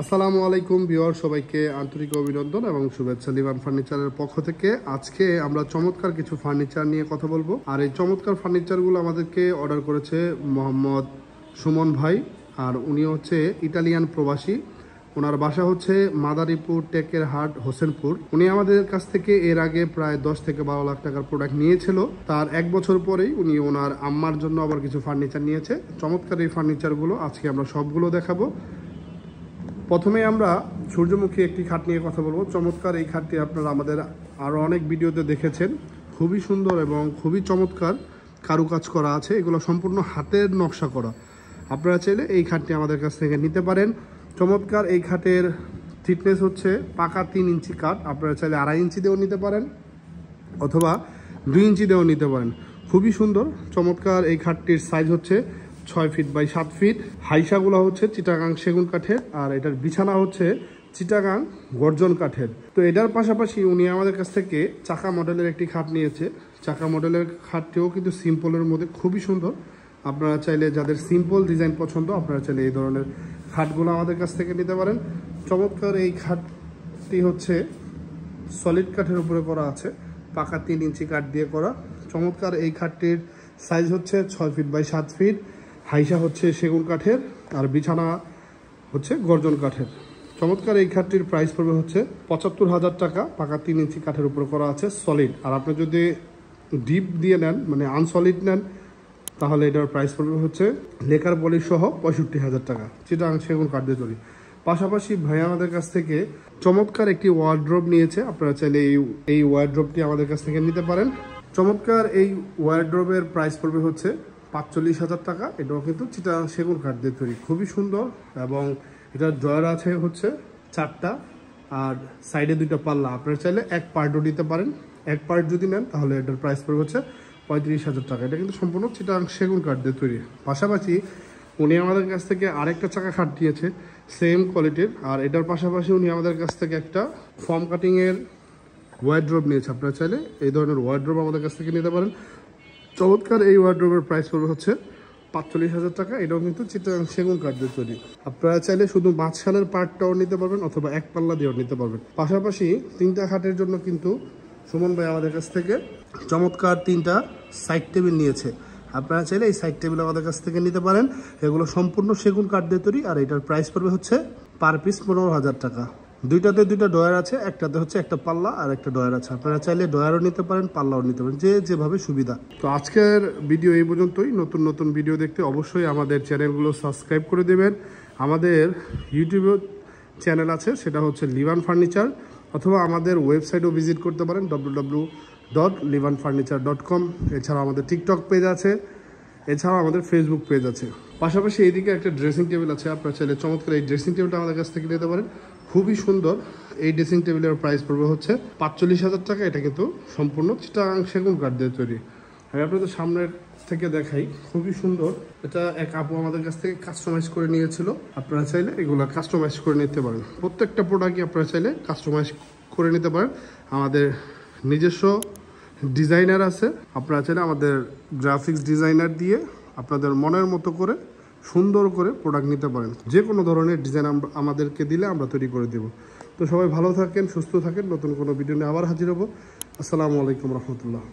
আসসালামু আলাইকুম ভিউয়ার, সবাইকে আন্তরিক অভিনন্দন এবং শুভেচ্ছা লিভান ফার্নিচারের পক্ষ থেকে। আজকে আমরা চমৎকার কিছু ফার্নিচার নিয়ে কথা বলবো। আর এই চমৎকার ফার্নিচারগুলো আমাদেরকে অর্ডার করেছে মোহাম্মদ সুমন ভাই। আর উনি হচ্ছে ইটালিয়ান প্রবাসী। ওনার বাসা হচ্ছে মাদারীপুর টেকের হাট হোসেনপুর। উনি আমাদের কাছ থেকে এর আগে প্রায় 10 থেকে 12 লাখ টাকার প্রোডাক্ট নিয়েছিল। তার 1 বছর পরেই উনি ওনার আম্মার জন্য আবার কিছু ফার্নিচার নিয়েছে। চমৎকার এই ফার্নিচারগুলো আজকে আমরা সবগুলো দেখাবো। প্রথমে আমরা সূর্যমুখী একটি খাট নিয়ে কথা বলবো। চমৎকার এই খাটটি আপনারা আমাদের আরও অনেক ভিডিওতে দেখেছেন। খুবই সুন্দর এবং খুবই চমৎকার কারুকাজ করা আছে। এগুলো সম্পূর্ণ হাতের নকশা করা। আপনারা চাইলে এই খাটটি আমাদের কাছ থেকে নিতে পারেন। চমৎকার এই খাটের থিকনেস হচ্ছে পাকা 3 ইঞ্চি কাঠ। আপনারা চাইলে 2.5 ইঞ্চি দিয়েও নিতে পারেন অথবা 2 ইঞ্চি দিয়েও নিতে পারেন। খুবই সুন্দর চমৎকার এই খাটটির সাইজ হচ্ছে 6 ফিট বাই 7 ফিট। হাইসাগুলো হচ্ছে চিটাগাং সেগুন কাঠের, আর এটার বিছানা হচ্ছে চিটাগাং গর্জন কাঠের। তো এটার পাশাপাশি উনি আমাদের কাছ থেকে চাকা মডেলের একটি খাট নিয়েছে। চাকা মডেলের খাটটিও কিন্তু সিম্পলের মধ্যে খুবই সুন্দর। আপনারা চাইলে যাদের সিম্পল ডিজাইন পছন্দ, আপনারা চাইলে এই ধরনের খাটগুলো আমাদের কাছ থেকে নিতে পারেন। চমৎকার এই খাটটি হচ্ছে সলিড কাঠের উপরে করা আছে, পাকা 3 ইঞ্চি কাঠ দিয়ে করা। চমৎকার এই খাটটির সাইজ হচ্ছে 6 ফিট বাই 7 ফিট। হাইসা হচ্ছে সেগুন কাঠের, আর বিছানা হচ্ছে গর্জন কাঠের। চমৎকার এই খাটটির প্রাইস পড়বে হচ্ছে 75,000 টাকা। পাকা 3 ইঞ্চি কাঠের উপর করা আছে সলিড। আর আপনি যদি ডিপ দিয়ে নেন, মানে আনসলিড নেন, তাহলে এটার প্রাইস পড়বে হচ্ছে লেকার পলিশ সহ 65,000 টাকা। চিটাগাং সেগুন কাঠ দিয়ে তৈরি। পাশাপাশি ভাই আমাদের কাছ থেকে চমৎকার একটি ওয়ার্ড্রোব নিয়েছে। আপনারা চাইলে এই ওয়ার্ড্রোবটি আমাদের কাছ থেকে নিতে পারেন। চমৎকার এই ওয়ার্ড্রোবের প্রাইস পড়বে হচ্ছে 45,000 টাকা। এটাও কিন্তু চিটাগাং সেগুন কাঠ দিয়ে তৈরি। খুবই সুন্দর এবং এটার ড্রয়ার আছে হচ্ছে 4টা, আর সাইডে 2টা পাল্লা। আপনারা চাইলে এক পার্টও নিতে পারেন। এক পার্ট যদি নেন তাহলে এটার প্রাইস পড়বে হচ্ছে 35,000 টাকা। এটা কিন্তু সম্পূর্ণ চিটাগাং সেগুন কাঠ দিয়ে তৈরি। পাশাপাশি উনি আমাদের কাছ থেকে আরেকটা চাকা খাট দিয়েছে সেম কোয়ালিটির। আর এটার পাশাপাশি উনি আমাদের কাছ থেকে একটা ফর্ম কাটিংয়ের ওয়ার্ড্রোব নিয়েছে। আপনারা চাইলে এই ধরনের ওয়ার্ড্রোব আমাদের কাছ থেকে নিতে পারেন। চমৎকার এই ওয়ার্ড্রোবের প্রাইস পড়বে হচ্ছে 45,000 টাকা। এটাও কিন্তু চিটাগাং সেগুন কাঠ দিয়ে তৈরি। আপনারা চাইলে শুধু মাঝখানের পার্টটাও নিতে পারবেন অথবা এক পাল্লা দিয়েও নিতে পারবেন। পাশাপাশি 3টা খাটের জন্য কিন্তু সুমন ভাই আমাদের কাছ থেকে চমৎকার 3টা সাইড টেবিল নিয়েছে। আপনারা চাইলে এই সাইড টেবিল আমাদের কাছ থেকে নিতে পারেন। এগুলো সম্পূর্ণ সেগুন কাঠ দিয়ে তৈরি। আর এটার প্রাইস পড়বে হচ্ছে পার পিস 15,000 টাকা। 2টাতে 2টা ডয়ার আছে, একটাতে হচ্ছে একটা পাল্লা আর একটা ডয়ার আছে। আপনারা চাইলে ডয়ারও নিতে পারেন, পাল্লাও নিতে পারেন, যেভাবে সুবিধা। তো আজকের ভিডিও এই পর্যন্তই। নতুন নতুন ভিডিও দেখতে অবশ্যই আমাদের চ্যানেলগুলো সাবস্ক্রাইব করে দেবেন। আমাদের ইউটিউবে চ্যানেল আছে, সেটা হচ্ছে লিভান ফার্নিচার, অথবা আমাদের ওয়েবসাইটও ভিজিট করতে পারেন www.livanfurniture.com। এছাড়াও আমাদের টিকটক পেজ আছে, এছাড়াও আমাদের ফেসবুক পেজ আছে। পাশাপাশি এইদিকে একটা ড্রেসিং টেবিল আছে। আপনারা চাইলে চমৎকার এই ড্রেসিং টেবিলটা আমাদের কাছ থেকে নিতে পারেন। খুবই সুন্দর এই ড্রেসিং টেবিলের প্রাইস পড়বে হচ্ছে 45,000 টাকা। এটা কিন্তু সম্পূর্ণ চিটাগাং সেগুন কাঠ দিয়ে তৈরি। আমি আপনাদের সামনের থেকে দেখাই, খুবই সুন্দর। এটা এক আপু আমাদের কাছ থেকে কাস্টমাইজ করে নিয়েছিল। আপনারা চাইলে এগুলো কাস্টমাইজ করে নিতে পারেন। প্রত্যেকটা প্রোডাক্টই আপনারা চাইলে কাস্টমাইজ করে নিতে পারেন। আমাদের নিজস্ব ডিজাইনার আছে। আপনারা চাইলে আমাদের গ্রাফিক্স ডিজাইনার দিয়ে আপনাদের মনের মতো করে সুন্দর করে প্রোডাক্ট নিতে পারেন। যে কোনো ধরনের ডিজাইন আমাদেরকে দিলে আমরা তৈরি করে দেব। তো সবাই ভালো থাকেন, সুস্থ থাকেন। নতুন কোনো ভিডিও নিয়ে আবার হাজির হব। আসসালামু আলাইকুম রহমতুল্লাহ।